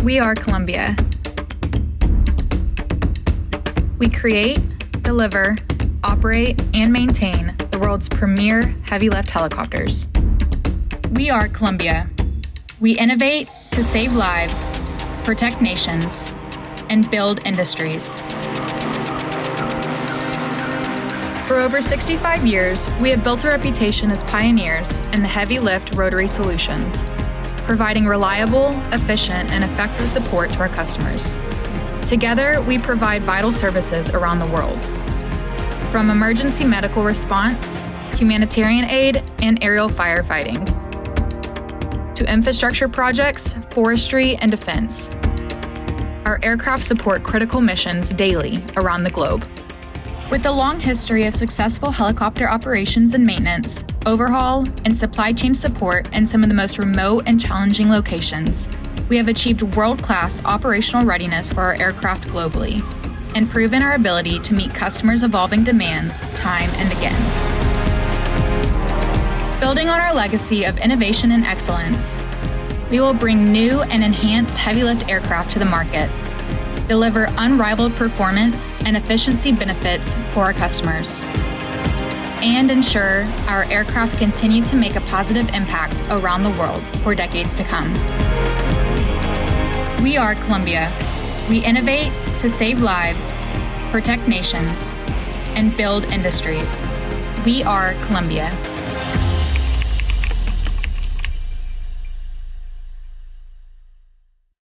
We are Columbia. We create, deliver, operate, and maintain the world's premier heavy lift helicopters. We are Columbia. We innovate to save lives, protect nations, and build industries. For over 65 years, we have built a reputation as pioneers in the heavy lift rotary solutions, providing reliable, efficient, and effective support to our customers. Together, we provide vital services around the world, from emergency medical response, humanitarian aid, and aerial firefighting, to infrastructure projects, forestry, and defense. Our aircraft support critical missions daily around the globe. With a long history of successful helicopter operations and maintenance, overhaul, and supply chain support in some of the most remote and challenging locations, we have achieved world-class operational readiness for our aircraft globally and proven our ability to meet customers' evolving demands time and again. Building on our legacy of innovation and excellence, we will bring new and enhanced heavy lift aircraft to the market, deliver unrivaled performance and efficiency benefits for our customers, and ensure our aircraft continue to make a positive impact around the world for decades to come. We are Columbia. We innovate to save lives, protect nations, and build industries. We are Columbia.